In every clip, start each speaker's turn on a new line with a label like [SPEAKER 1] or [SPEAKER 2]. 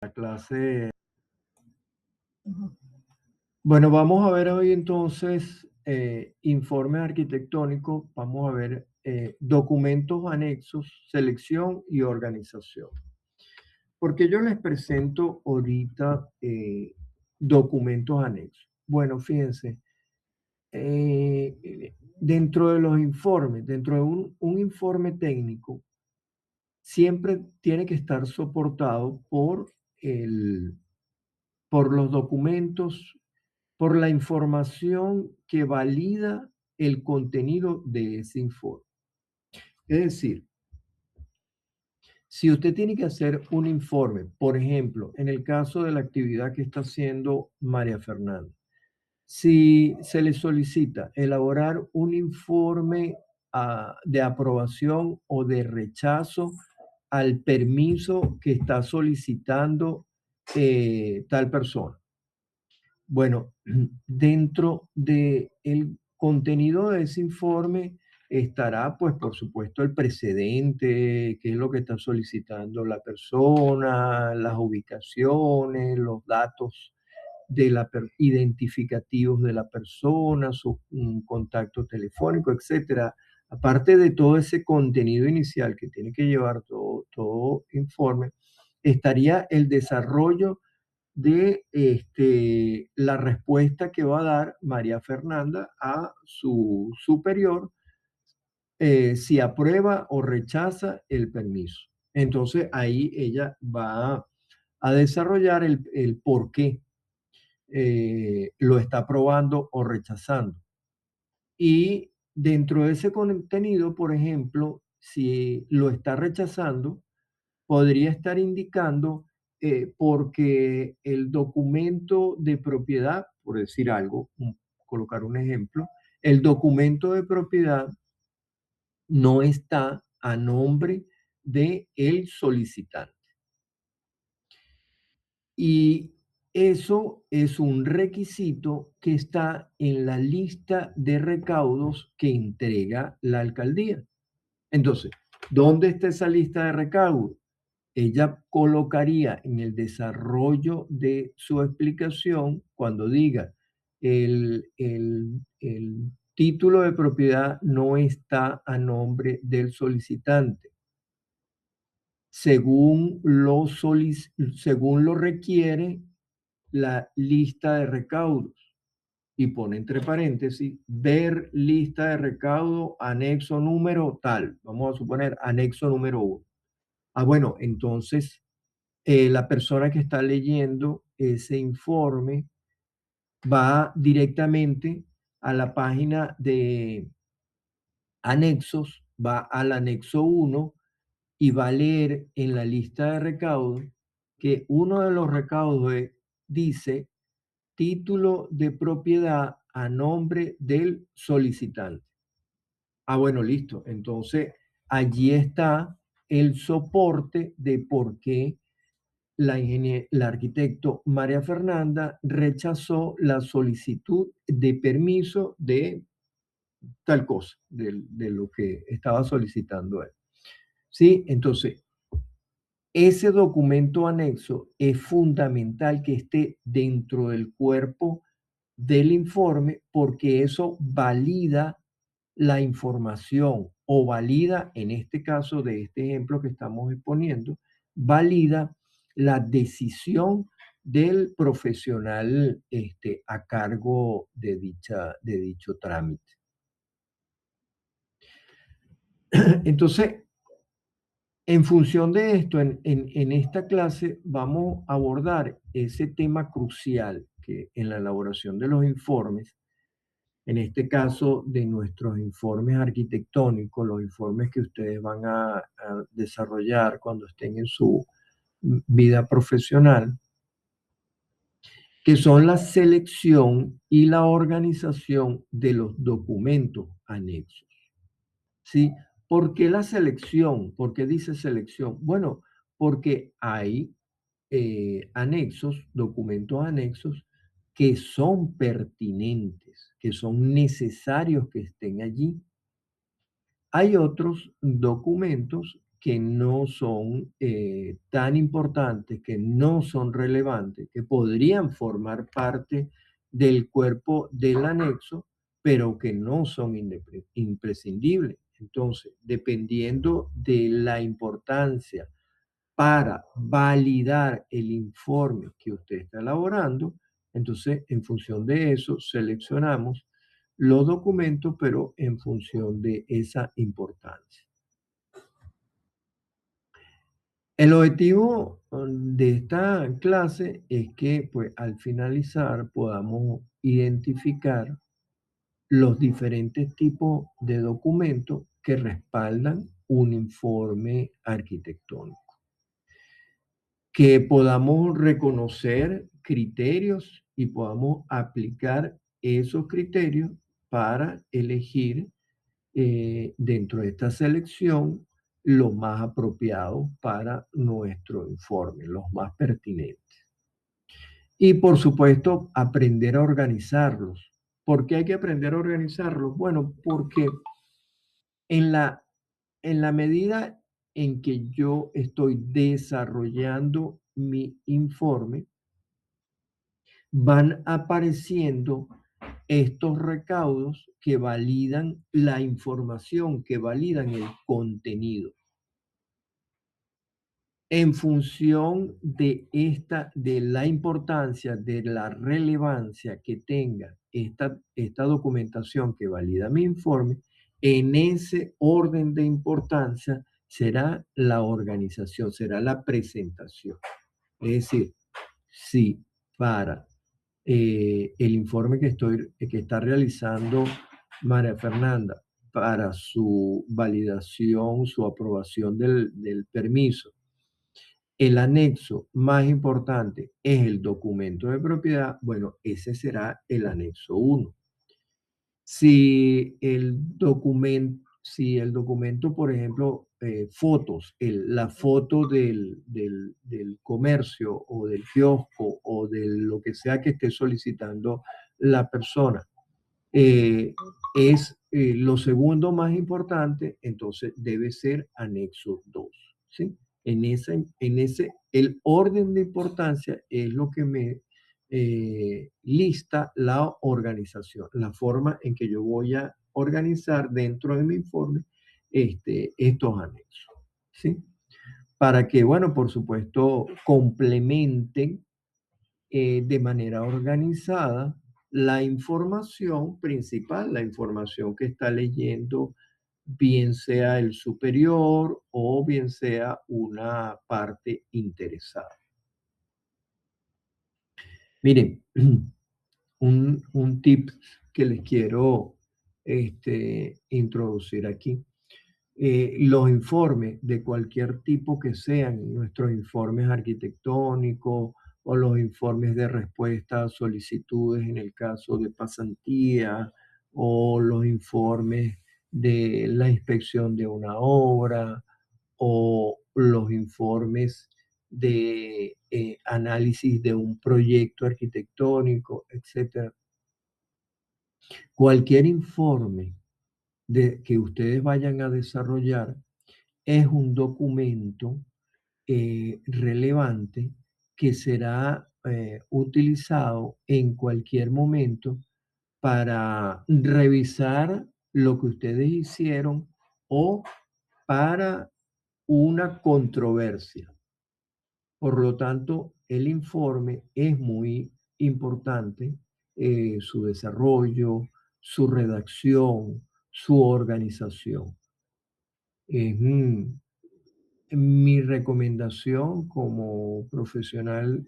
[SPEAKER 1] La clase. Bueno, vamos a ver hoy entonces informes arquitectónicos, vamos a ver documentos anexos, selección y organización. Porque yo les presento ahorita documentos anexos. Bueno, fíjense, dentro de los informes, dentro de un informe técnico, siempre tiene que estar soportado por los documentos, por la información que valida el contenido de ese informe. Es decir, si usted tiene que hacer un informe, por ejemplo, en el caso de la actividad que está haciendo María Fernanda, si se le solicita elaborar un informe de aprobación o de rechazo al permiso que está solicitando tal persona. Bueno, dentro del contenido de ese informe estará, pues, por supuesto, el precedente, qué es lo que está solicitando la persona, las ubicaciones, los datos identificativos de la persona, su contacto telefónico, etcétera. Aparte de todo ese contenido inicial que tiene que llevar todo informe, estaría el desarrollo de la respuesta que va a dar María Fernanda a su superior, si aprueba o rechaza el permiso. Entonces ahí ella va a desarrollar el por qué lo está aprobando o rechazando. Y dentro de ese contenido, por ejemplo, si lo está rechazando, podría estar indicando porque el documento de propiedad, por decir algo, colocar un ejemplo, el documento de propiedad no está a nombre de el solicitante. Y eso es un requisito que está en la lista de recaudos que entrega la alcaldía. Entonces, ¿dónde está esa lista de recaudos? Ella colocaría en el desarrollo de su explicación, cuando diga el título de propiedad no está a nombre del solicitante, según lo requiere la lista de recaudos. Y pone entre paréntesis, ver lista de recaudo, anexo número tal. Vamos a suponer anexo número 1. Bueno, entonces la persona que está leyendo ese informe va directamente a la página de anexos, va al anexo 1 y va a leer en la lista de recaudos que uno de los recaudos dice título de propiedad a nombre del solicitante. Bueno, listo. Entonces, allí está el soporte de por qué la arquitecto María Fernanda rechazó la solicitud de permiso de tal cosa, de lo que estaba solicitando él. ¿Sí? Entonces, ese documento anexo es fundamental que esté dentro del cuerpo del informe porque eso valida la información o valida, en este caso de este ejemplo que estamos exponiendo, valida la decisión del profesional a cargo de dicho trámite. Entonces, en función de esto, en esta clase vamos a abordar ese tema crucial que en la elaboración de los informes, en este caso de nuestros informes arquitectónicos, los informes que ustedes van a desarrollar cuando estén en su vida profesional, que son la selección y la organización de los documentos anexos. ¿Sí? ¿Por qué la selección? ¿Por qué dice selección? Bueno, porque hay anexos, documentos anexos, que son pertinentes, que son necesarios que estén allí. Hay otros documentos que no son tan importantes, que no son relevantes, que podrían formar parte del cuerpo del anexo, pero que no son imprescindibles. Entonces, dependiendo de la importancia para validar el informe que usted está elaborando, entonces en función de eso seleccionamos los documentos, pero en función de esa importancia. El objetivo de esta clase es que pues, al finalizar podamos identificar los diferentes tipos de documentos que respaldan un informe arquitectónico, que podamos reconocer criterios y podamos aplicar esos criterios para elegir dentro de esta selección los más apropiados para nuestro informe, los más pertinentes. Y por supuesto, aprender a organizarlos. ¿Por qué hay que aprender a organizarlos? Bueno, porque en la medida en que yo estoy desarrollando mi informe, van apareciendo estos recaudos que validan la información, que validan el contenido. En función de la importancia, de la relevancia que tenga esta documentación que valida mi informe, en ese orden de importancia será la organización, será la presentación. Es decir, si para el informe que está realizando María Fernanda para su validación, su aprobación del permiso, el anexo más importante es el documento de propiedad, bueno, ese será el anexo 1. Si el documento, por ejemplo, fotos, la foto del comercio o del kiosco o de lo que sea que esté solicitando la persona, es lo segundo más importante, entonces debe ser anexo 2, ¿sí? El orden de importancia es lo que me lista la organización, la forma en que yo voy a organizar dentro de mi informe estos anexos, ¿sí? Para que, bueno, por supuesto, complementen de manera organizada la información principal, la información que está leyendo, bien sea el superior o bien sea una parte interesada. Miren, un tip que les quiero introducir aquí. Los informes de cualquier tipo que sean, nuestros informes arquitectónicos o los informes de respuesta a solicitudes en el caso de pasantía o los informes de la inspección de una obra o los informes de análisis de un proyecto arquitectónico, etcétera. Cualquier informe que ustedes vayan a desarrollar es un documento relevante que será utilizado en cualquier momento para revisar lo que ustedes hicieron o para una controversia. Por lo tanto, el informe es muy importante, su desarrollo, su redacción, su organización. Es mi recomendación como profesional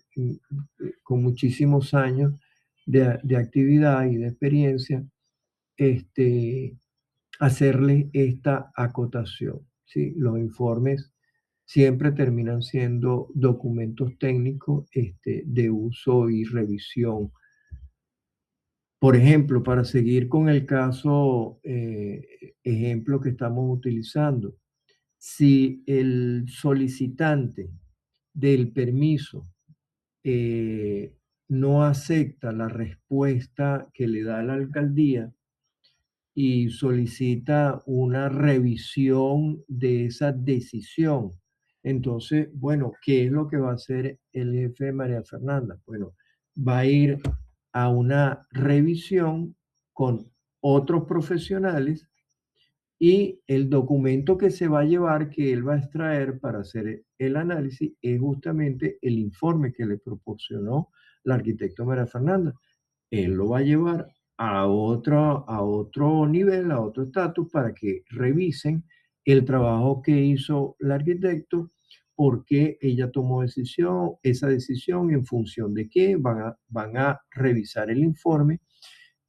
[SPEAKER 1] con muchísimos años de actividad y de experiencia, hacerle esta acotación, ¿sí? Los informes siempre terminan siendo documentos técnicos de uso y revisión. Por ejemplo, para seguir con el caso, ejemplo que estamos utilizando, si el solicitante del permiso no acepta la respuesta que le da la alcaldía, y solicita una revisión de esa decisión. Entonces, bueno, ¿qué es lo que va a hacer el jefe de María Fernanda? Bueno, va a ir a una revisión con otros profesionales y el documento que se va a llevar, que él va a extraer para hacer el análisis, es justamente el informe que le proporcionó la arquitecto María Fernanda. Él lo va a llevar a otro nivel, a otro estatus, para que revisen el trabajo que hizo el arquitecto, por qué ella tomó esa decisión, en función de qué, van a revisar el informe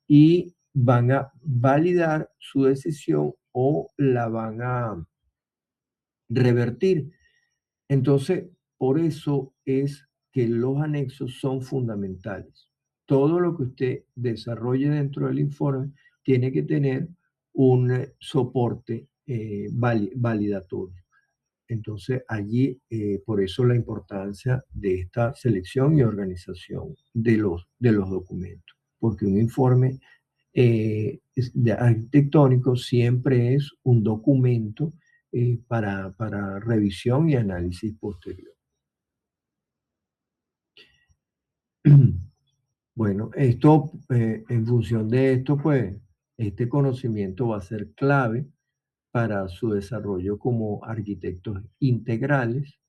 [SPEAKER 1] y van a validar su decisión o la van a revertir. Entonces, por eso es que los anexos son fundamentales. Todo lo que usted desarrolle dentro del informe tiene que tener un soporte validatorio. Entonces, allí, por eso la importancia de esta selección y organización de los documentos, porque un informe arquitectónico siempre es un documento para revisión y análisis posterior. Bueno, esto, en función de esto, pues, este conocimiento va a ser clave para su desarrollo como arquitectos integrales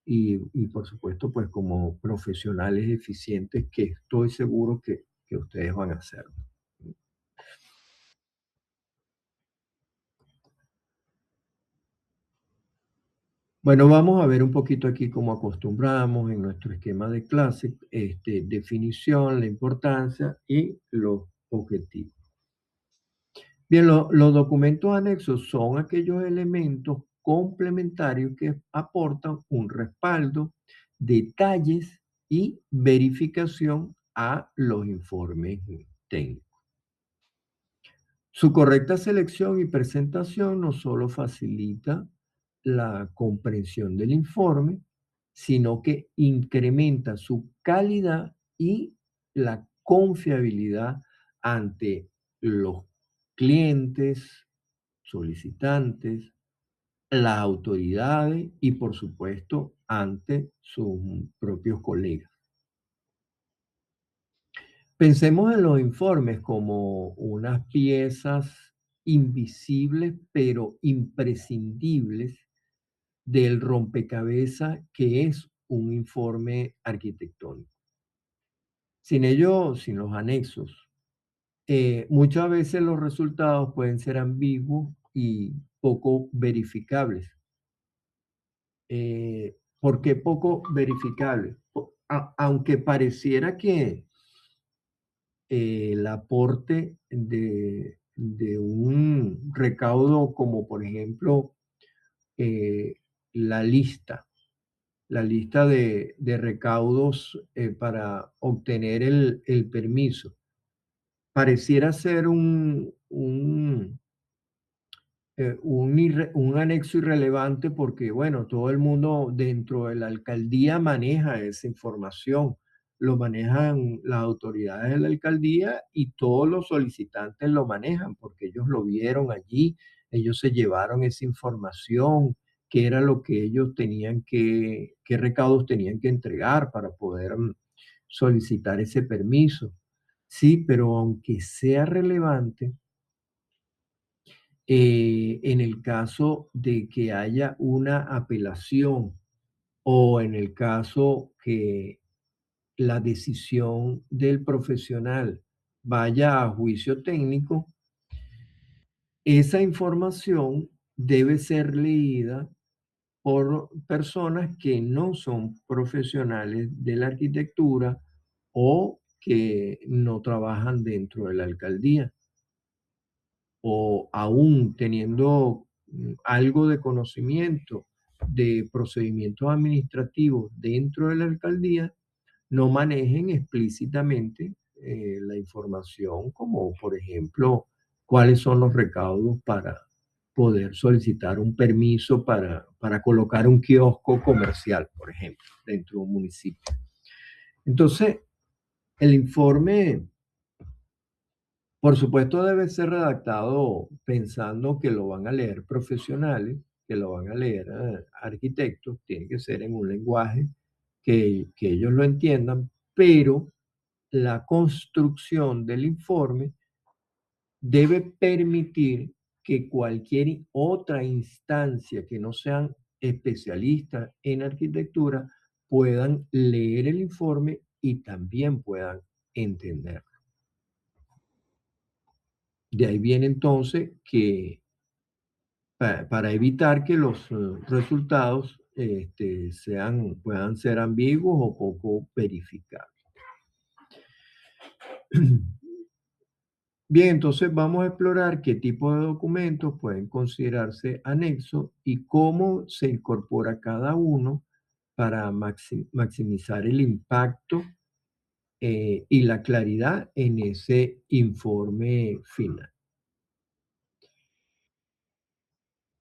[SPEAKER 1] y por supuesto, pues, como profesionales eficientes, que estoy seguro que ustedes van a ser. Bueno, vamos a ver un poquito aquí cómo acostumbramos en nuestro esquema de clase, definición, la importancia y los objetivos. Bien, los documentos anexos son aquellos elementos complementarios que aportan un respaldo, detalles y verificación a los informes técnicos. Su correcta selección y presentación no solo facilita la comprensión del informe, sino que incrementa su calidad y la confiabilidad ante los clientes, solicitantes, las autoridades y, por supuesto, ante sus propios colegas. Pensemos en los informes como unas piezas invisibles pero imprescindibles del rompecabezas que es un informe arquitectónico. Sin ello, sin los anexos, muchas veces los resultados pueden ser ambiguos y poco verificables. ¿Por qué poco verificables? Aunque pareciera que el aporte de un recaudo como por ejemplo eh, la lista, la lista de recaudos para obtener el permiso. Pareciera ser un anexo irrelevante porque, bueno, todo el mundo dentro de la alcaldía maneja esa información, lo manejan las autoridades de la alcaldía y todos los solicitantes lo manejan porque ellos lo vieron allí, ellos se llevaron esa información, qué era lo que ellos tenían qué recaudos tenían que entregar para poder solicitar ese permiso. Sí, pero aunque sea relevante, en el caso de que haya una apelación o en el caso que la decisión del profesional vaya a juicio técnico, esa información debe ser leída por personas que no son profesionales de la arquitectura o que no trabajan dentro de la alcaldía, o aún teniendo algo de conocimiento de procedimientos administrativos dentro de la alcaldía, no manejen explícitamente la información, como por ejemplo cuáles son los recaudos para poder solicitar un permiso para colocar un kiosco comercial, por ejemplo, dentro de un municipio. Entonces, el informe Por supuesto, debe ser redactado pensando que lo van a leer profesionales, que lo van a leer arquitectos, tiene que ser en un lenguaje que ellos lo entiendan, pero la construcción del informe debe permitir que cualquier otra instancia que no sean especialistas en arquitectura puedan leer el informe y también puedan entender. De ahí viene entonces que para evitar que los resultados puedan ser ambiguos o poco verificables. Bien, entonces vamos a explorar qué tipo de documentos pueden considerarse anexos y cómo se incorpora cada uno para maximizar el impacto y la claridad en ese informe final.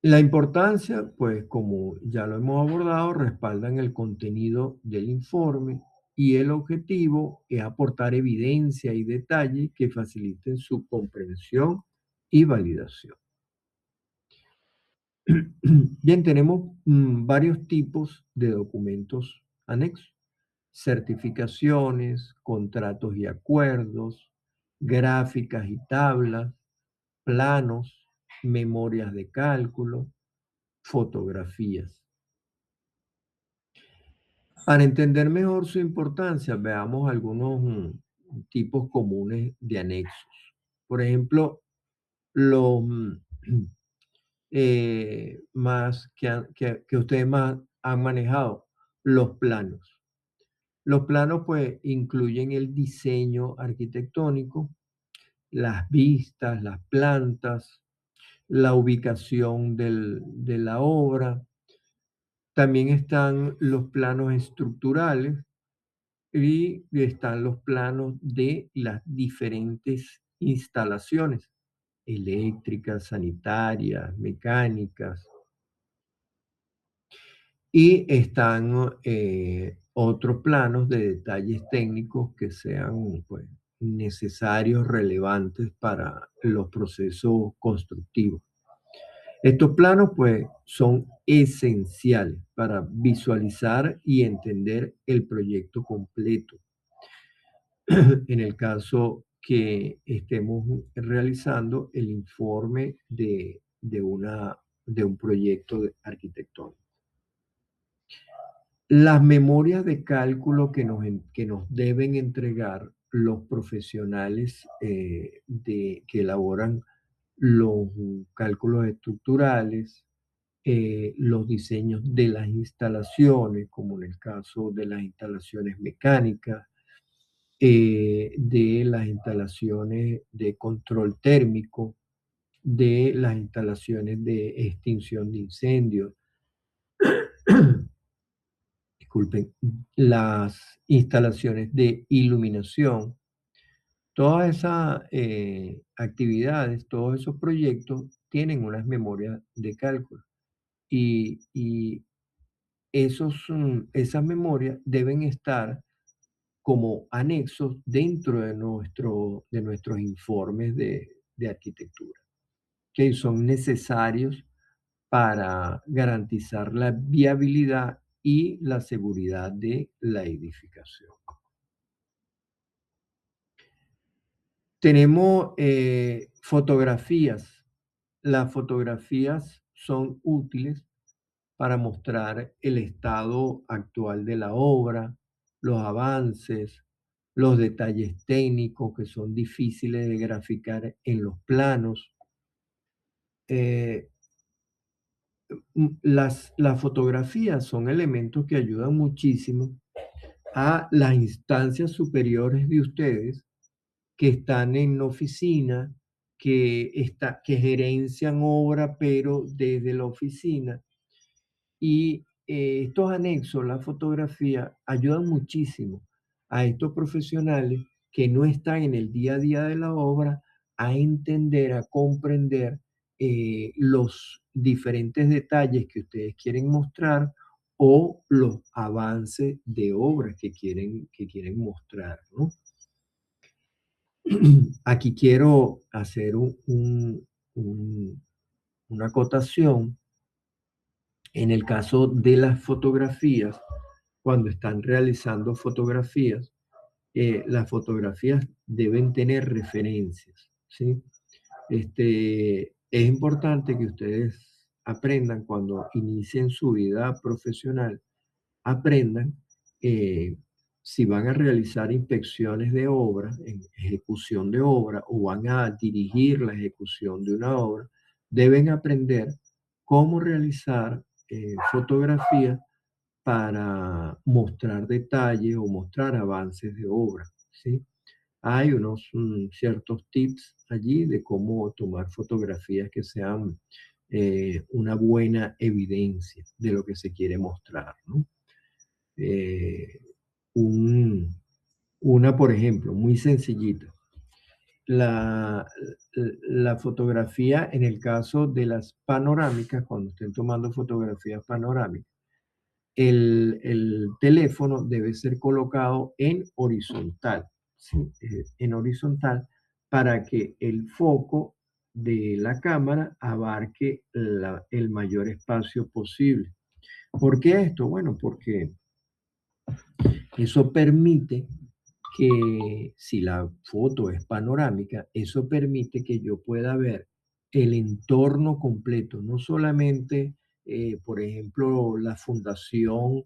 [SPEAKER 1] La importancia, pues como ya lo hemos abordado, respaldan el contenido del informe y el objetivo es aportar evidencia y detalle que faciliten su comprensión y validación. Bien, tenemos varios tipos de documentos anexos: certificaciones, contratos y acuerdos, gráficas y tablas, planos, memorias de cálculo, fotografías. Para entender mejor su importancia, veamos algunos tipos comunes de anexos. Por ejemplo, los más que ustedes más han manejado, los planos. Los planos pues incluyen el diseño arquitectónico, las vistas, las plantas, la ubicación de la obra. También están los planos estructurales y están los planos de las diferentes instalaciones eléctricas, sanitarias, mecánicas. Y están otros planos de detalles técnicos que sean pues, necesarios, relevantes para los procesos constructivos. Estos planos pues son esenciales para visualizar y entender el proyecto completo. En el caso que estemos realizando el informe de un proyecto arquitectónico. Las memorias de cálculo que nos deben entregar los profesionales que elaboran los cálculos estructurales, los diseños de las instalaciones, como en el caso de las instalaciones mecánicas, de las instalaciones de control térmico, de las instalaciones de extinción de incendios, disculpen, las instalaciones de iluminación. Todas esas actividades, todos esos proyectos tienen unas memorias de cálculo y esas memorias deben estar como anexos dentro de nuestros informes de arquitectura, que son necesarios para garantizar la viabilidad y la seguridad de la edificación. Tenemos fotografías. Las fotografías son útiles para mostrar el estado actual de la obra, los avances, los detalles técnicos que son difíciles de graficar en los planos. Eh, las fotografías son elementos que ayudan muchísimo a las instancias superiores de ustedes que están en oficina, que gerencian obra, pero desde la oficina. Y estos anexos, la fotografía, ayudan muchísimo a estos profesionales que no están en el día a día de la obra a entender, a comprender los diferentes detalles que ustedes quieren mostrar o los avances de obras que quieren mostrar, ¿no? Aquí quiero hacer una acotación en el caso de las fotografías. Cuando están realizando fotografías, las fotografías deben tener referencias, ¿sí? Es importante que ustedes aprendan cuando inicien su vida profesional, aprendan si van a realizar inspecciones de obra, en ejecución de obra o van a dirigir la ejecución de una obra, deben aprender cómo realizar fotografías para mostrar detalles o mostrar avances de obra, ¿sí? Hay unos ciertos tips allí de cómo tomar fotografías que sean una buena evidencia de lo que se quiere mostrar, ¿no? Eh, un- una, por ejemplo, muy sencillita. La, la fotografía, en el caso de las panorámicas, cuando estén tomando fotografías panorámicas, el teléfono debe ser colocado en horizontal, ¿sí? En horizontal para que el foco de la cámara abarque el mayor espacio posible. ¿Por qué esto? Bueno, porque eso permite que si la foto es panorámica, eso permite que yo pueda ver el entorno completo, no solamente, por ejemplo, la fundación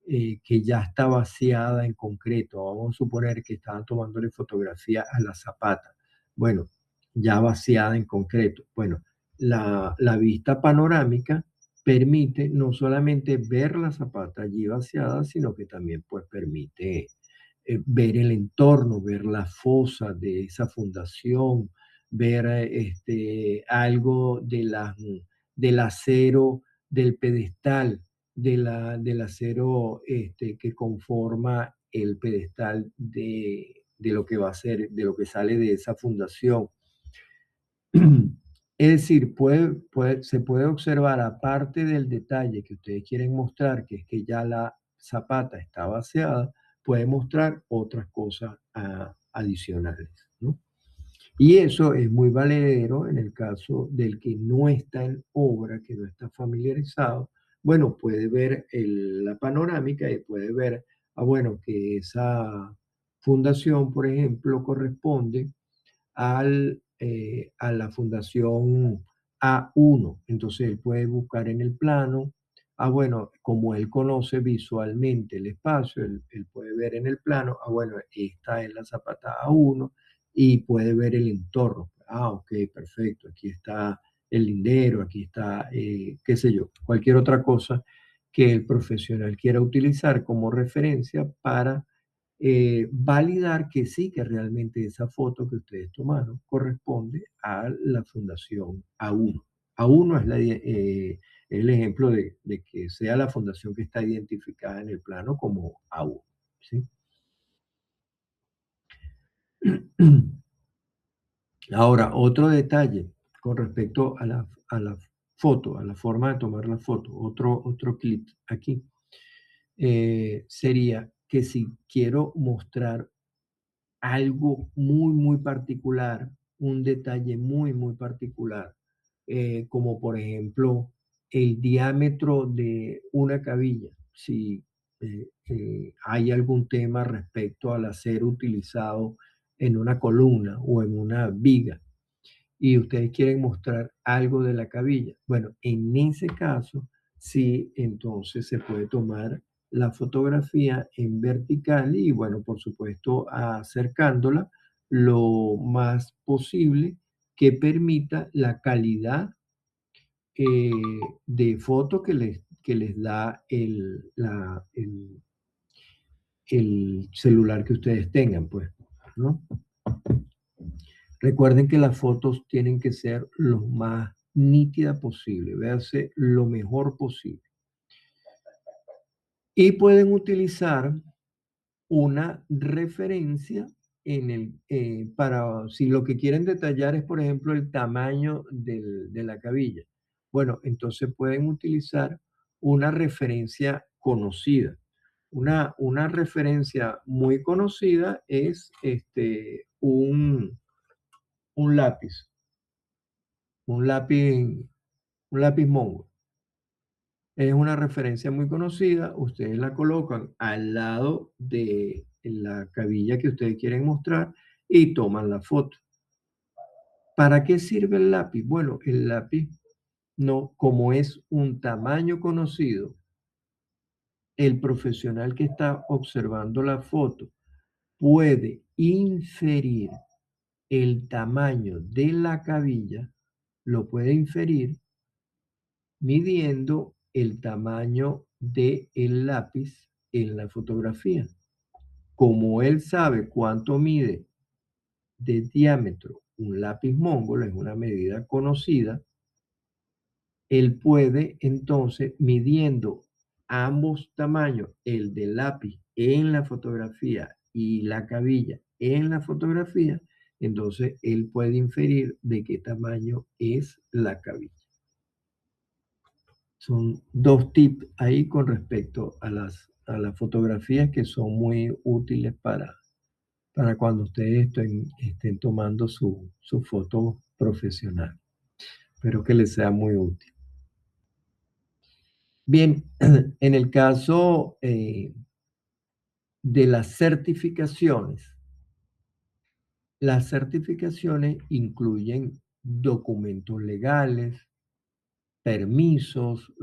[SPEAKER 1] que ya está vaciada en concreto. Vamos a suponer que estaban tomándole fotografía a la zapata. Bueno, ya vaciada en concreto. Bueno, la vista panorámica permite no solamente ver la zapata allí vaciada, sino que también pues permite ver el entorno, ver la fosa de esa fundación, ver algo del acero del pedestal, del acero que conforma el pedestal de lo que va a ser, de lo que sale de esa fundación. Es decir, se puede observar, aparte del detalle que ustedes quieren mostrar, que es que ya la zapata está vaciada, puede mostrar otras cosas adicionales, ¿no? Y eso es muy valedero en el caso del que no está en obra, que no está familiarizado. Bueno, puede ver la panorámica y puede ver, bueno, que esa fundación, por ejemplo, corresponde a la fundación A1. Entonces él puede buscar en el plano. Bueno, como él conoce visualmente el espacio, él puede ver en el plano, bueno, esta es la zapata A1 y puede ver el entorno. Ok, perfecto, aquí está el lindero, aquí está, qué sé yo, cualquier otra cosa que el profesional quiera utilizar como referencia para validar que sí, que realmente esa foto que ustedes tomaron corresponde a la fundación A1. A1 es el ejemplo de que sea la fundación que está identificada en el plano como A1. ¿Sí? Ahora, otro detalle con respecto a la foto, a la forma de tomar la foto, otro clip aquí, sería que si quiero mostrar algo muy, muy particular, un detalle muy, muy particular, como por ejemplo el diámetro de una cabilla. Si hay algún tema respecto al acero utilizado en una columna o en una viga y ustedes quieren mostrar algo de la cabilla. Bueno, en ese caso, sí, entonces se puede tomar la fotografía en vertical y, bueno, por supuesto, acercándola lo más posible que permita la calidad eh, de foto que les da el celular que ustedes tengan, pues, ¿no? Recuerden que las fotos tienen que ser lo más nítida posible, verse lo mejor posible. Y pueden utilizar una referencia para, si lo que quieren detallar es, por ejemplo, el tamaño de la cabilla. Bueno, entonces pueden utilizar una referencia conocida. Una referencia muy conocida es un lápiz, un lápiz, un lápiz Mongo. Es una referencia muy conocida, ustedes la colocan al lado de la cabilla que ustedes quieren mostrar y toman la foto. ¿Para qué sirve el lápiz? Bueno, el lápiz, no, como es un tamaño conocido, el profesional que está observando la foto puede inferir el tamaño de la cabilla, lo puede inferir midiendo el tamaño del lápiz en la fotografía. Como él sabe cuánto mide de diámetro un lápiz mongol, es una medida conocida, él puede entonces, midiendo ambos tamaños, el del lápiz en la fotografía y la cabilla en la fotografía, entonces él puede inferir de qué tamaño es la cabilla. Son dos tips ahí con respecto a las fotografías que son muy útiles para cuando ustedes estén tomando su foto profesional. Espero que les sea muy útil. Bien, en el caso de las certificaciones incluyen documentos legales, permisos,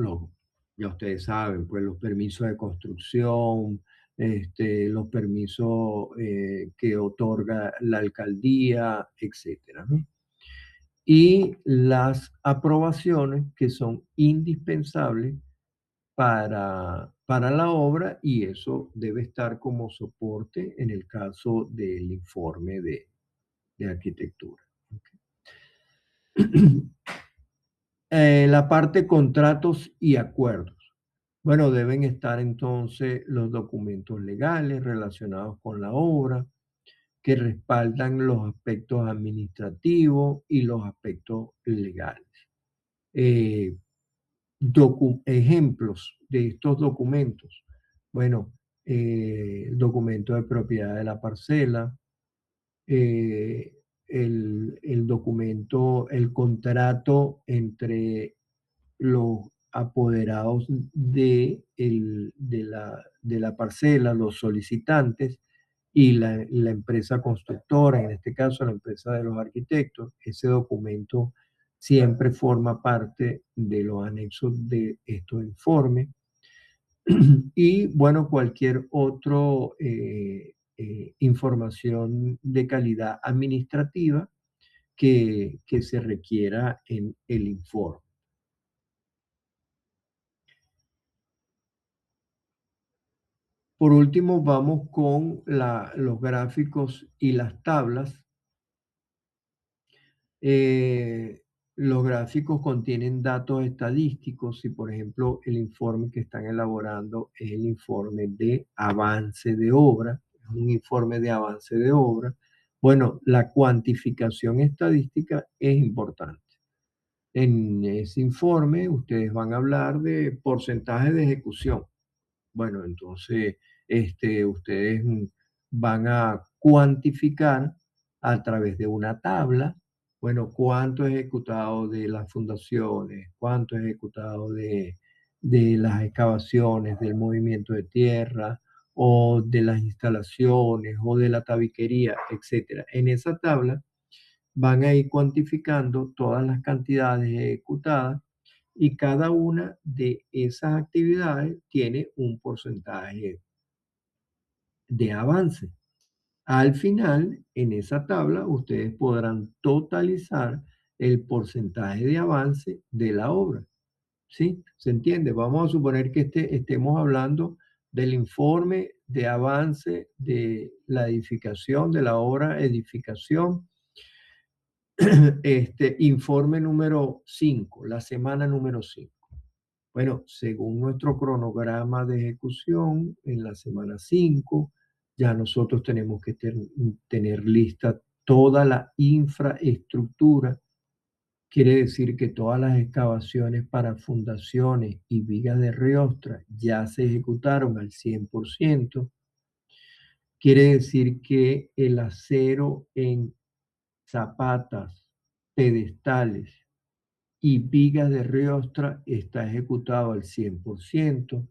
[SPEAKER 1] ya ustedes saben, pues los permisos de construcción, los permisos que otorga la alcaldía, etcétera, ¿no? Y las aprobaciones que son indispensables para la obra, y eso debe estar como soporte en el caso del informe de arquitectura. La parte contratos y acuerdos. Bueno, deben estar entonces los documentos legales relacionados con la obra que respaldan los aspectos administrativos y los aspectos legales. Ejemplos de estos documentos. Bueno, el documento de propiedad de la parcela, eh, el documento, el contrato entre los apoderados de la parcela, los solicitantes y la empresa constructora, en este caso la empresa de los arquitectos. Ese documento siempre forma parte de los anexos de estos informes. Y bueno, cualquier otro información de calidad administrativa que se requiera en el informe. Por último, vamos con los gráficos y las tablas. Los gráficos contienen datos estadísticos. Si, por ejemplo, el informe que están elaborando es el informe de avance de obra, es un informe de avance de obra, bueno, la cuantificación estadística es importante. En ese informe ustedes van a hablar de porcentaje de ejecución. Bueno, entonces ustedes van a cuantificar a través de una tabla, bueno, cuánto es ejecutado de las fundaciones, cuánto es ejecutado de las excavaciones, del movimiento de tierra o de las instalaciones o de la tabiquería, etcétera. En esa tabla van a ir cuantificando todas las cantidades ejecutadas y cada una de esas actividades tiene un porcentaje de avance. Al final, en esa tabla, ustedes podrán totalizar el porcentaje de avance de la obra. ¿Sí? ¿Se entiende? Vamos a suponer que estemos hablando del informe de avance de la edificación, de la obra edificación, informe número 5, la semana número 5. Bueno, según nuestro cronograma de ejecución, en la semana 5, ya nosotros tenemos que tener lista toda la infraestructura. Quiere decir que todas las excavaciones para fundaciones y vigas de riostra ya se ejecutaron al 100%. Quiere decir que el acero en zapatas, pedestales y vigas de riostra está ejecutado al 100%.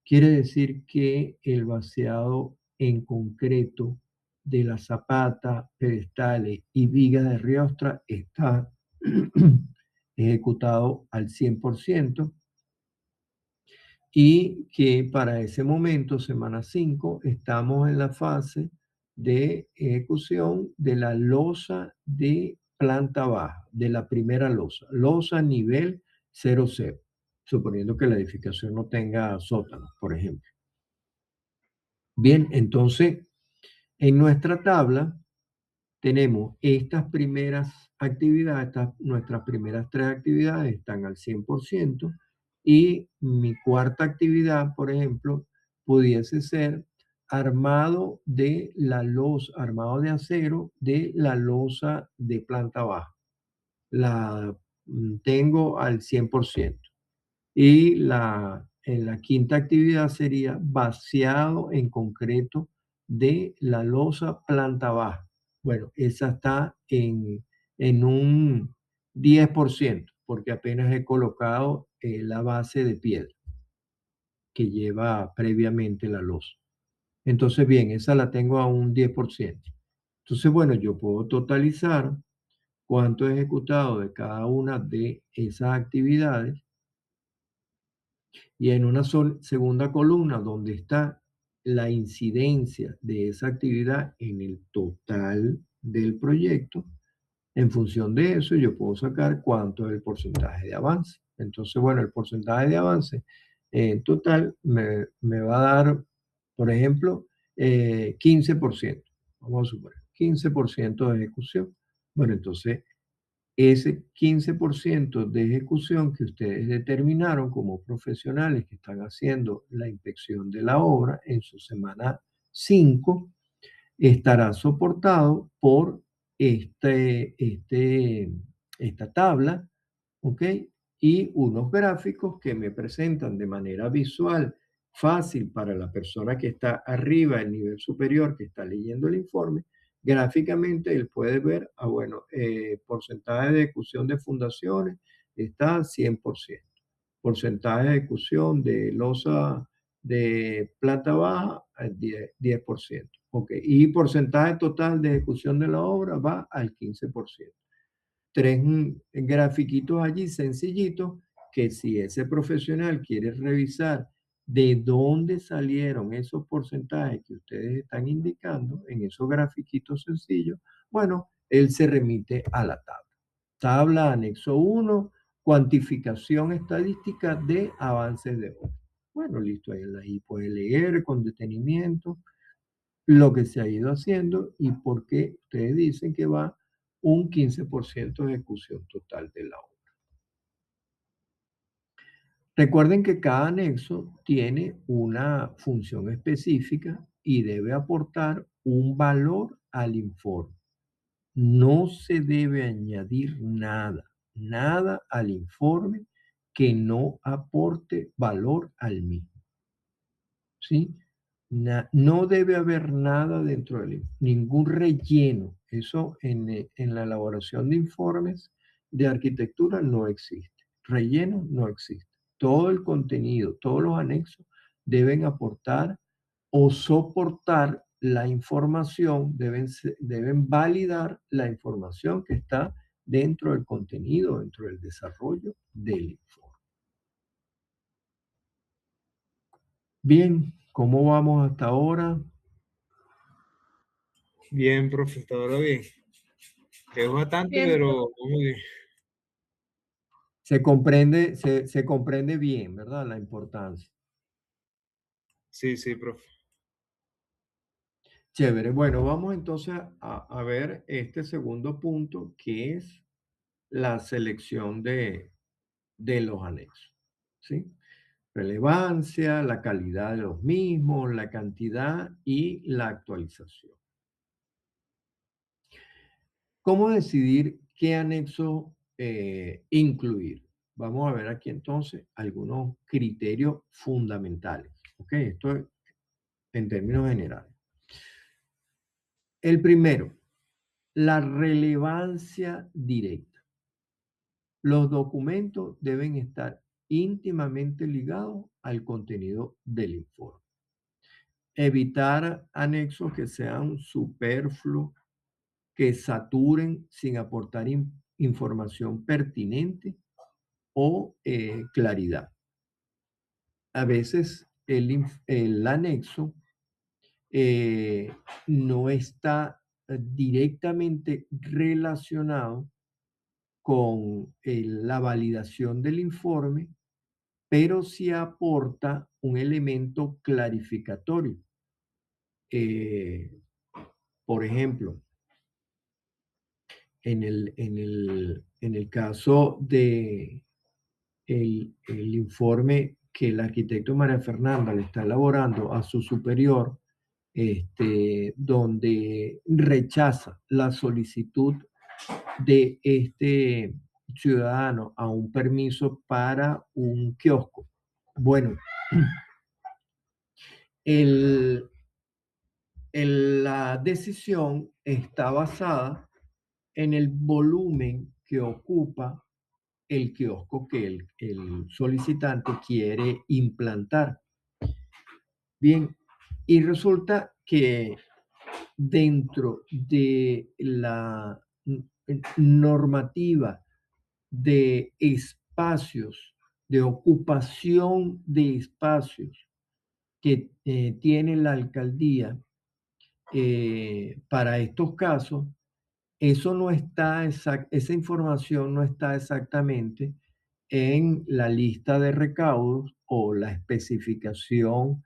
[SPEAKER 1] Quiere decir que el vaciado en concreto de la zapata, pedestales y vigas de riostra está ejecutado al 100% y que para ese momento, semana 5, estamos en la fase de ejecución de la losa de planta baja, de la primera losa nivel 00, suponiendo que la edificación no tenga sótanos, por ejemplo. Bien, entonces, en nuestra tabla tenemos estas primeras actividades, nuestras primeras tres actividades están al 100% y mi cuarta actividad, por ejemplo, pudiese ser armado de acero de la losa de planta baja. La tengo al 100%. Y en la quinta actividad sería vaciado en concreto de la losa planta baja. Bueno, esa está en un 10%, porque apenas he colocado la base de piedra que lleva previamente la losa. Entonces, bien, esa la tengo a un 10%. Entonces, bueno, yo puedo totalizar cuánto he ejecutado de cada una de esas actividades. Y en una segunda columna donde está la incidencia de esa actividad en el total del proyecto, en función de eso yo puedo sacar cuánto es el porcentaje de avance. Entonces, bueno, el porcentaje de avance en total me va a dar, por ejemplo, 15%. Vamos a suponer, 15% de ejecución. Bueno, entonces ese 15% de ejecución que ustedes determinaron como profesionales que están haciendo la inspección de la obra en su semana 5 estará soportado por esta tabla, ¿ok? Y unos gráficos que me presentan de manera visual, fácil para la persona que está arriba, el nivel superior, que está leyendo el informe. Gráficamente él puede ver, bueno, porcentaje de ejecución de fundaciones está 100%. Porcentaje de ejecución de losa de planta baja al 10%. Ok, y porcentaje total de ejecución de la obra va al 15%. Tres grafiquitos allí sencillitos que si ese profesional quiere revisar de dónde salieron esos porcentajes que ustedes están indicando en esos grafiquitos sencillos, bueno, él se remite a la tabla. Tabla anexo 1, cuantificación estadística de avances de obra. Bueno, listo, ahí puede leer con detenimiento lo que se ha ido haciendo y por qué ustedes dicen que va un 15% de ejecución total de la obra. Recuerden que cada anexo tiene una función específica y debe aportar un valor al informe. No se debe añadir nada al informe que no aporte valor al mismo. ¿Sí? No debe haber nada dentro de él, ningún relleno. Eso en la elaboración de informes de arquitectura no existe. Relleno no existe. Todo el contenido, todos los anexos deben aportar o soportar la información, deben validar la información que está dentro del contenido, dentro del desarrollo del informe. Bien, ¿cómo vamos hasta ahora?
[SPEAKER 2] Bien, profe, hasta ahora bien. Es bastante,
[SPEAKER 3] Bien,
[SPEAKER 2] pero muy bien.
[SPEAKER 1] Se comprende bien, ¿verdad? La importancia.
[SPEAKER 2] Sí, sí, profe.
[SPEAKER 1] Chévere. Bueno, vamos entonces a ver este segundo punto, que es la selección de los anexos. ¿Sí? Relevancia, la calidad de los mismos, la cantidad y la actualización. ¿Cómo decidir qué anexo incluir? Vamos a ver aquí entonces algunos criterios fundamentales. ¿Ok? Esto en términos generales. El primero, la relevancia directa. Los documentos deben estar íntimamente ligados al contenido del informe. Evitar anexos que sean superfluos, que saturen sin aportar información pertinente o claridad. A veces el anexo no está directamente relacionado con la validación del informe, pero sí aporta un elemento clarificatorio. Eh, por ejemplo, en el caso de el informe que el arquitecto María Fernanda le está elaborando a su superior, donde rechaza la solicitud de este ciudadano a un permiso para un kiosco. Bueno, el, la decisión está basada en el volumen que ocupa el kiosco que el solicitante quiere implantar. Bien, y resulta que dentro de la normativa de espacios, de ocupación de espacios que tiene la alcaldía para estos casos, eso no está esa información no está exactamente en la lista de recaudos o la especificación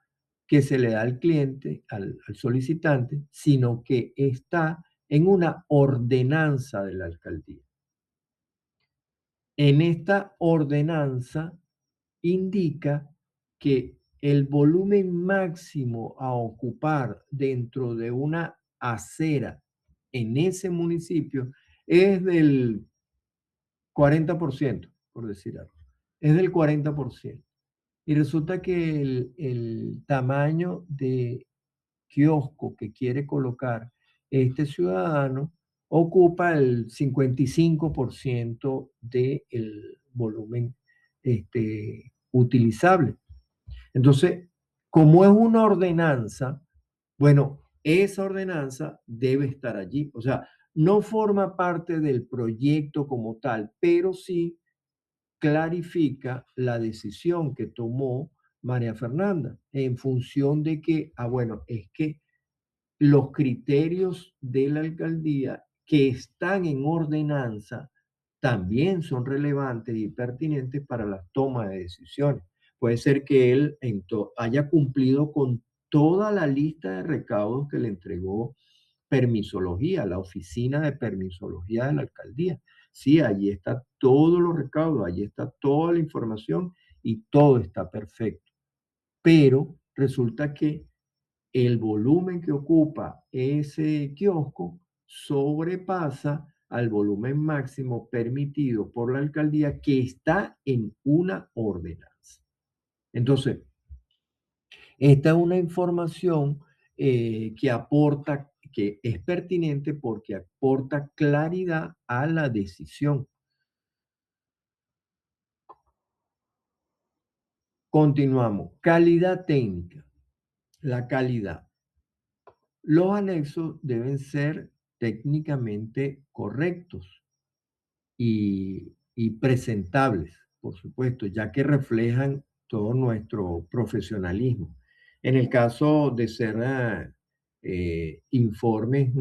[SPEAKER 1] que se le da al cliente, al solicitante, sino que está en una ordenanza de la alcaldía. En esta ordenanza indica que el volumen máximo a ocupar dentro de una acera en ese municipio es del 40%, por decir algo. Es del 40%. Y resulta que el tamaño de kiosco que quiere colocar este ciudadano ocupa el 55% del volumen utilizable. Entonces, como es una ordenanza, bueno, esa ordenanza debe estar allí. O sea, no forma parte del proyecto como tal, pero sí clarifica la decisión que tomó María Fernanda en función de que, bueno, es que los criterios de la alcaldía que están en ordenanza también son relevantes y pertinentes para la toma de decisiones. Puede ser que él haya cumplido con toda la lista de recaudos que le entregó permisología, la oficina de permisología de la alcaldía. Sí, allí está todos los recaudos, allí está toda la información y todo está perfecto. Pero resulta que el volumen que ocupa ese kiosco sobrepasa al volumen máximo permitido por la alcaldía que está en una ordenanza. Entonces, esta es una información que aporta, que es pertinente porque aporta claridad a la decisión. Continuamos. Calidad técnica. La calidad. Los anexos deben ser técnicamente correctos y presentables, por supuesto, ya que reflejan todo nuestro profesionalismo. En el caso de ser informes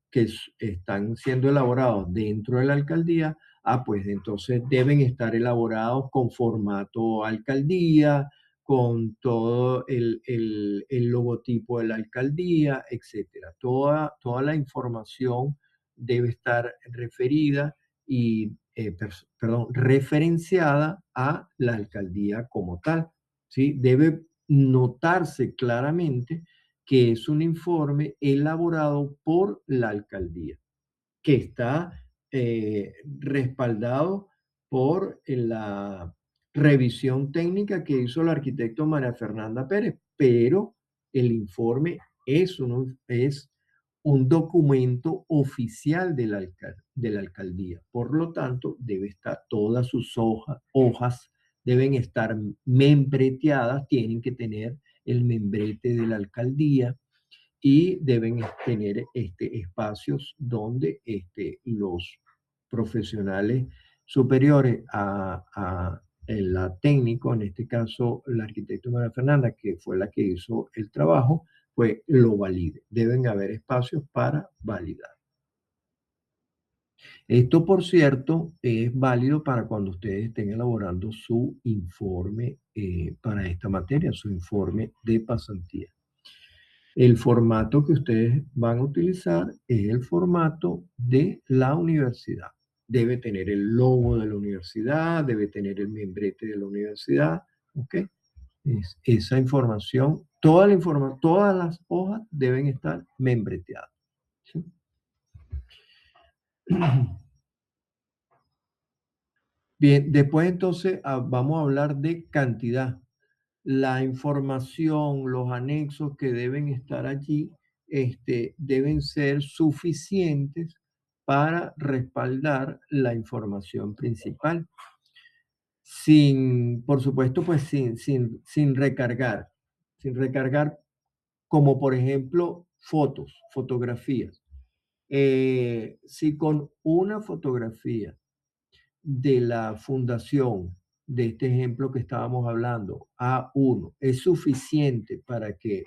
[SPEAKER 1] que están siendo elaborados dentro de la alcaldía, pues entonces deben estar elaborados con formato alcaldía, con todo el logotipo de la alcaldía, etcétera. Toda la información debe estar referida y, referenciada a la alcaldía como tal, ¿sí? Debe notarse claramente que es un informe elaborado por la alcaldía, que está respaldado por la revisión técnica que hizo el arquitecto María Fernanda Pérez, pero el informe es un documento oficial de la alcaldía. Por lo tanto, debe estar todas sus hojas deben estar membreteadas, tienen que tener el membrete de la alcaldía y deben tener espacios donde los profesionales superiores a la técnico, en este caso la arquitecta María Fernanda, que fue la que hizo el trabajo, pues lo valide. Deben haber espacios para validar. Esto, por cierto, es válido para cuando ustedes estén elaborando su informe para esta materia, su informe de pasantía. El formato que ustedes van a utilizar es el formato de la universidad. Debe tener el logo de la universidad, debe tener el membrete de la universidad, ¿ok? Esa información, todas las hojas deben estar membreteadas, ¿sí? Bien, después entonces vamos a hablar de cantidad. La información, los anexos que deben estar allí, deben ser suficientes para respaldar la información principal. Por supuesto, pues sin recargar. Sin recargar, como por ejemplo fotografías. Si con una fotografía de la fundación de este ejemplo que estábamos hablando, A1, es suficiente para que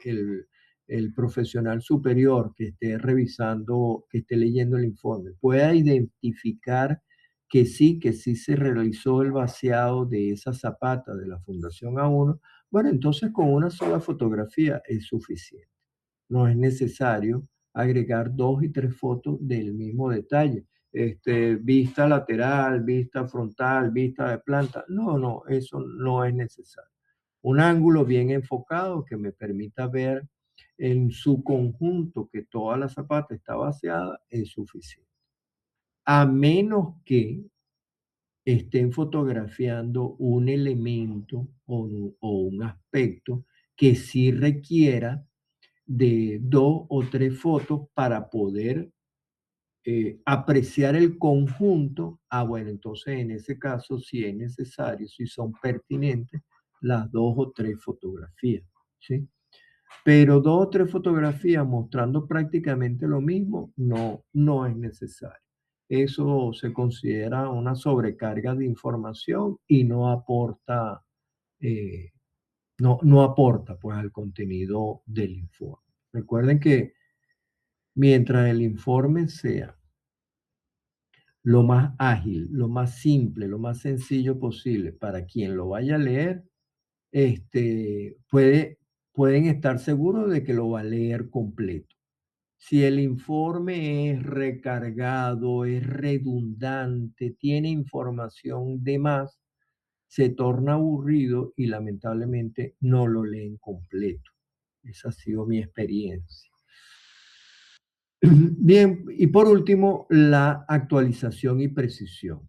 [SPEAKER 1] el profesional superior que esté revisando, que esté leyendo el informe, pueda identificar que sí se realizó el vaciado de esa zapata de la Fundación A1, bueno, entonces con una sola fotografía es suficiente. No es necesario agregar 2 y 3 fotos del mismo detalle. Vista lateral, vista frontal, vista de planta. No, eso no es necesario. Un ángulo bien enfocado que me permita ver en su conjunto que toda la zapata está vaciada es suficiente. A menos que estén fotografiando un elemento o un aspecto que sí requiera de 2 o 3 fotos para poder apreciar el conjunto. Bueno, entonces en ese caso, si es necesario, si son pertinentes, las 2 o 3 fotografías, ¿sí? Pero 2 o 3 fotografías mostrando prácticamente lo mismo, no es necesario. Eso se considera una sobrecarga de información y no aporta, no aporta pues al contenido del informe. Recuerden que mientras el informe sea lo más ágil, lo más simple, lo más sencillo posible para quien lo vaya a leer, pueden estar seguros de que lo va a leer completo. Si el informe es recargado, es redundante, tiene información de más, se torna aburrido y lamentablemente no lo leen completo. Esa ha sido mi experiencia. Bien, y por último, la actualización y precisión.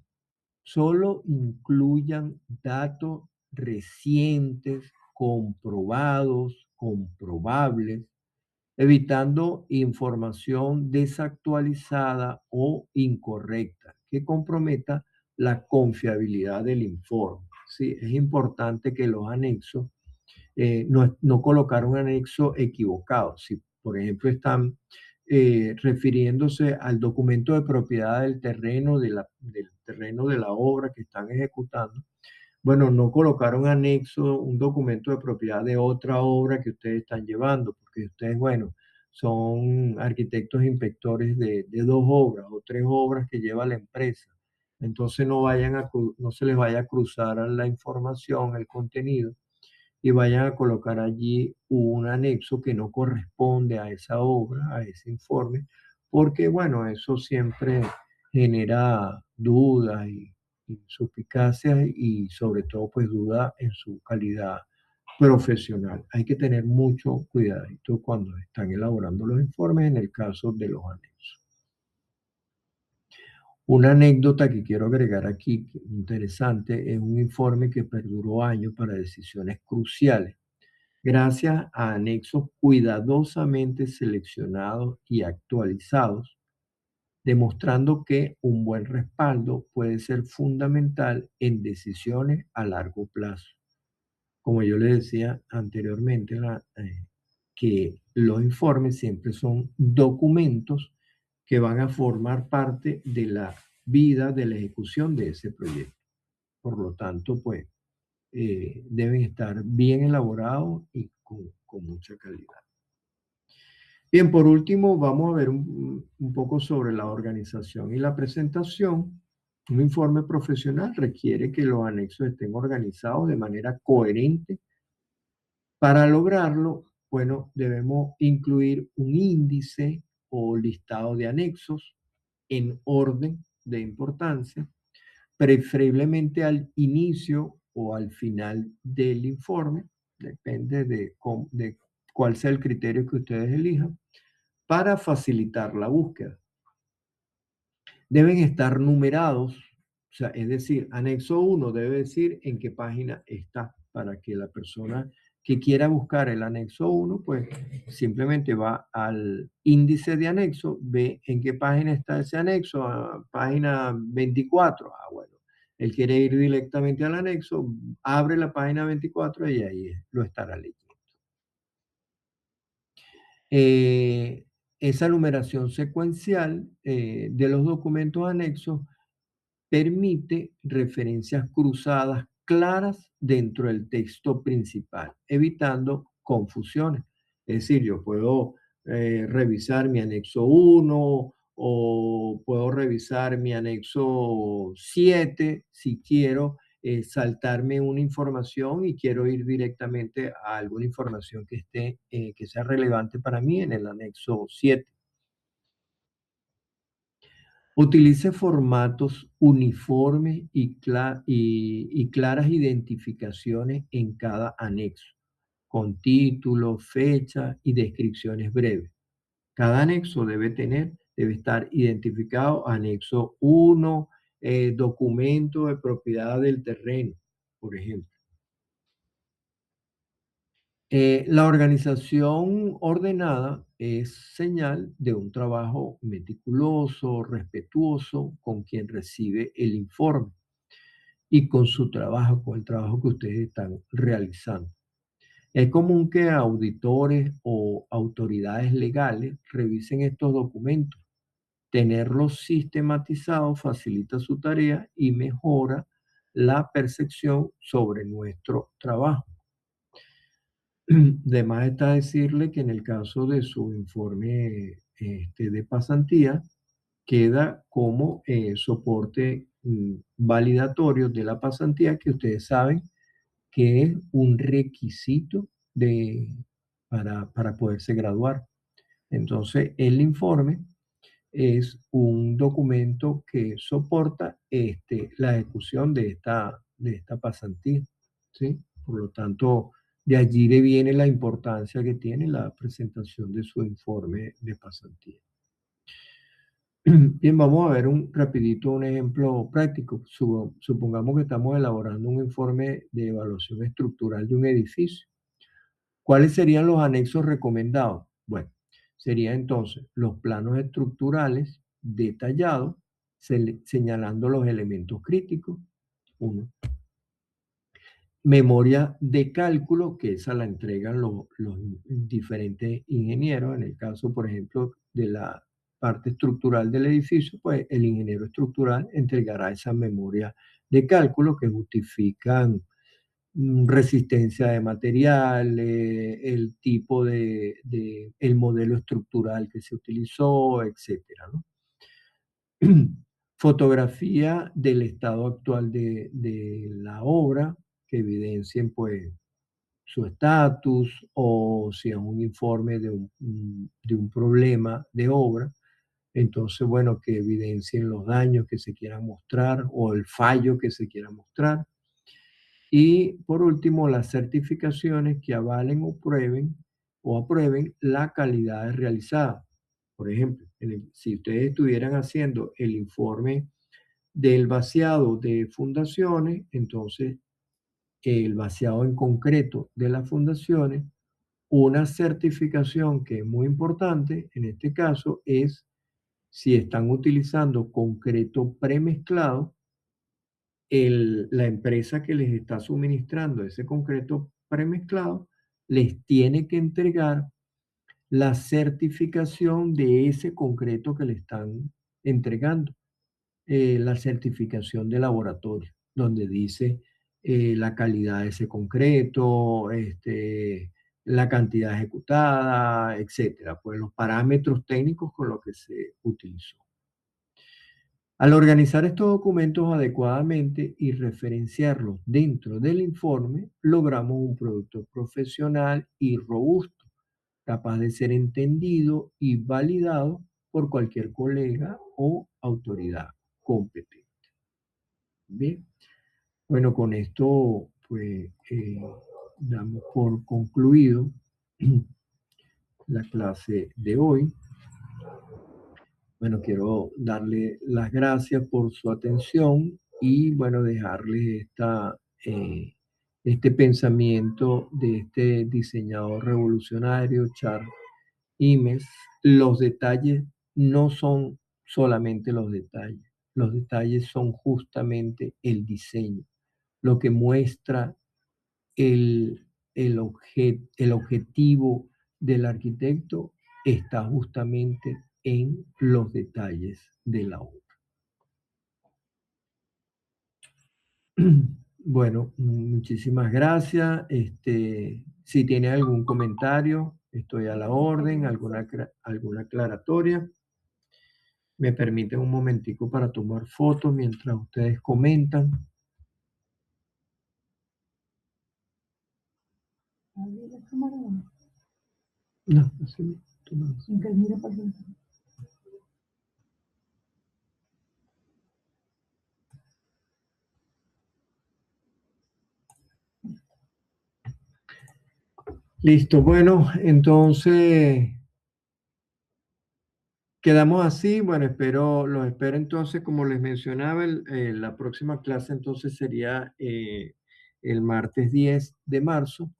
[SPEAKER 1] Solo incluyan datos recientes, comprobados, comprobables, evitando información desactualizada o incorrecta que comprometa la confiabilidad del informe. Sí, es importante que los anexos no colocar un anexo equivocado. Si, por ejemplo, están refiriéndose al documento de propiedad del terreno, del terreno de la obra que están ejecutando, bueno, no colocar un anexo, un documento de propiedad de otra obra que ustedes están llevando, porque ustedes, bueno, son arquitectos inspectores de 2 obras o 3 obras que lleva la empresa. Entonces no se les vaya a cruzar la información, el contenido, y vayan a colocar allí un anexo que no corresponde a esa obra, a ese informe, porque bueno, eso siempre genera dudas y suspicacias y sobre todo pues duda en su calidad profesional. Hay que tener mucho cuidadito cuando están elaborando los informes en el caso de los anexos. Una anécdota que quiero agregar aquí, interesante, es un informe que perduró años para decisiones cruciales. gracias a anexos cuidadosamente seleccionados y actualizados, demostrando que un buen respaldo puede ser fundamental en decisiones a largo plazo. Como yo le decía anteriormente, que los informes siempre son documentos que van a formar parte de la vida de la ejecución de ese proyecto. Por lo tanto, pues deben estar bien elaborados y con mucha calidad. Bien, por último, vamos a ver un poco sobre la organización y la presentación. Un informe profesional requiere que los anexos estén organizados de manera coherente. Para lograrlo, bueno, debemos incluir un índice o listado de anexos en orden de importancia, preferiblemente al inicio o al final del informe, depende de cuál sea el criterio que ustedes elijan, para facilitar la búsqueda. Deben estar numerados, o sea, es decir, anexo 1 debe decir en qué página está, para que la persona que quiera buscar el anexo 1, pues simplemente va al índice de anexo, ve en qué página está ese anexo, a página 24. Ah, bueno, él quiere ir directamente al anexo, abre la página 24 y ahí lo estará leyendo. Esa numeración secuencial de los documentos anexos permite referencias cruzadas claras dentro del texto principal, evitando confusiones. Es decir, yo puedo revisar mi anexo 1 o puedo revisar mi anexo 7 si quiero saltarme una información y quiero ir directamente a alguna información que esté, que sea relevante para mí en el anexo 7. Utilice formatos uniformes y claras identificaciones en cada anexo, con títulos, fechas y descripciones breves. Cada anexo debe estar identificado, anexo 1, documento de propiedad del terreno, por ejemplo. La organización ordenada es señal de un trabajo meticuloso, respetuoso con quien recibe el informe y con su trabajo, con el trabajo que ustedes están realizando. Es común que auditores o autoridades legales revisen estos documentos. Tenerlos sistematizados facilita su tarea y mejora la percepción sobre nuestro trabajo. De más está decirle que en el caso de su informe de pasantía, queda como soporte validatorio de la pasantía, que ustedes saben que es un requisito para poderse graduar. Entonces, el informe es un documento que soporta la ejecución de esta pasantía, ¿sí? Por lo tanto, de allí viene la importancia que tiene la presentación de su informe de pasantía. Bien, vamos a ver rapidito un ejemplo práctico. Supongamos que estamos elaborando un informe de evaluación estructural de un edificio. ¿Cuáles serían los anexos recomendados? Bueno, serían entonces los planos estructurales detallados, señalando los elementos críticos. Uno. Memoria de cálculo, que esa la entregan los diferentes ingenieros. En el caso, por ejemplo, de la parte estructural del edificio, pues el ingeniero estructural entregará esa memoria de cálculo que justifican resistencia de materiales, el tipo el modelo estructural que se utilizó, etcétera, ¿no? Fotografía del estado actual de la obra, que evidencien pues su estatus, o si es un informe de un problema de obra, entonces, bueno, que evidencien los daños que se quieran mostrar o el fallo que se quiera mostrar. Y por último, las certificaciones que avalen o aprueben la calidad realizada. Por ejemplo, si ustedes estuvieran haciendo el informe del vaciado de fundaciones, entonces el vaciado en concreto de las fundaciones una certificación que es muy importante, en este caso, es si están utilizando concreto premezclado, la empresa que les está suministrando ese concreto premezclado les tiene que entregar la certificación de ese concreto que le están entregando, la certificación de laboratorio, donde dice la calidad de ese concreto, la cantidad ejecutada, etcétera, pues los parámetros técnicos con los que se utilizó. Al organizar estos documentos adecuadamente y referenciarlos dentro del informe, logramos un producto profesional y robusto, capaz de ser entendido y validado por cualquier colega o autoridad competente. Bien, bueno, con esto pues damos por concluido la clase de hoy. Bueno, quiero darle las gracias por su atención y bueno, dejarles este pensamiento de este diseñador revolucionario, Charles Imes. Los detalles no son solamente los detalles son justamente el diseño, lo que muestra el objetivo del arquitecto está justamente en los detalles de la obra. Bueno, muchísimas gracias. Si tiene algún comentario, estoy a la orden, alguna aclaratoria. Me permiten un momentico para tomar fotos mientras ustedes comentan. No, así no. Listo, bueno, entonces quedamos así. Bueno, los espero entonces, como les mencionaba, la próxima clase entonces sería el martes 10 de marzo.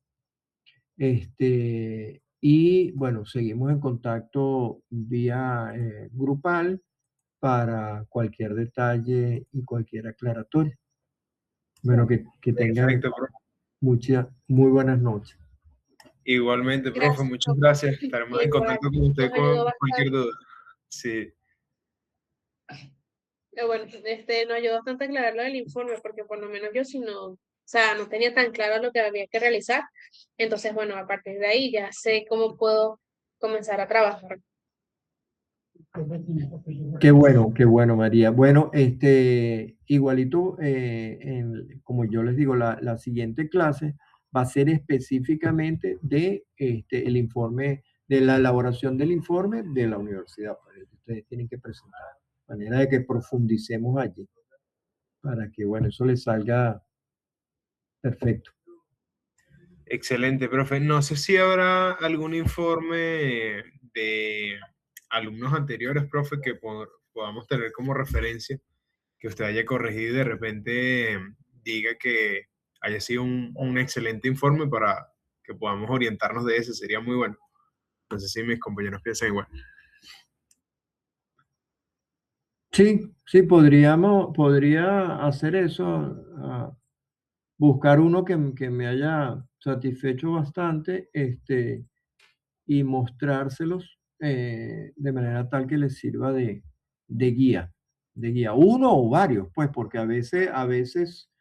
[SPEAKER 1] Y bueno, seguimos en contacto vía grupal para cualquier detalle y cualquier aclaratoria. Bueno, que tengan
[SPEAKER 2] Perfecto, profe.
[SPEAKER 1] muy buenas noches.
[SPEAKER 2] Igualmente, profe,
[SPEAKER 3] Gracias,
[SPEAKER 2] muchas
[SPEAKER 3] profe.
[SPEAKER 2] gracias. Estaremos en
[SPEAKER 3] Igual,
[SPEAKER 2] contacto con usted
[SPEAKER 3] nos ayudó
[SPEAKER 2] con cualquier
[SPEAKER 3] bastante.
[SPEAKER 2] duda. Sí,
[SPEAKER 3] Bueno, nos ayudó bastante a aclarar lo del informe, porque por lo menos yo sí no, o sea, no tenía tan claro lo que había que realizar. Entonces, bueno, a partir de ahí ya sé cómo puedo comenzar a trabajar.
[SPEAKER 1] Qué bueno, María. Bueno, igualito, como yo les digo, la siguiente clase va a ser específicamente de el informe, de la elaboración del informe de la universidad, para el que ustedes tienen que presentar, de manera de que profundicemos allí, para que, bueno, eso les salga perfecto.
[SPEAKER 2] excelente, profe. No sé si habrá algún informe de alumnos anteriores, profe, que podamos tener como referencia, que usted haya corregido y de repente diga que haya sido un excelente informe para que podamos orientarnos de ese. Sería muy bueno. No sé si mis compañeros piensan igual.
[SPEAKER 1] Sí, podría hacer eso, buscar uno que me haya satisfecho bastante, y mostrárselos de manera tal que les sirva de guía, uno o varios, pues, porque a veces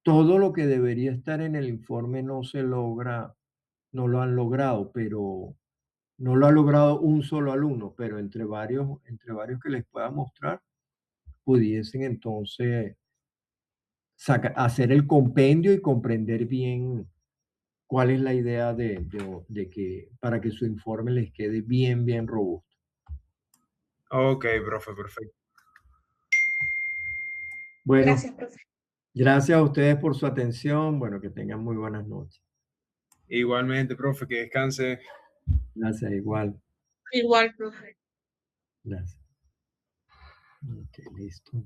[SPEAKER 1] todo lo que debería estar en el informe no se logra, no lo han logrado, pero no lo ha logrado un solo alumno, pero entre varios que les pueda mostrar, pudiesen entonces hacer el compendio y comprender bien cuál es la idea de que para que su informe les quede bien robusto.
[SPEAKER 2] Ok, profe, perfecto.
[SPEAKER 1] Bueno,
[SPEAKER 3] Gracias, profe.
[SPEAKER 1] gracias a ustedes por su atención. Bueno, que tengan muy buenas noches.
[SPEAKER 2] Igualmente, profe, que descanse.
[SPEAKER 1] Gracias, igual.
[SPEAKER 3] Igual, profe.
[SPEAKER 1] Gracias. Ok, listo.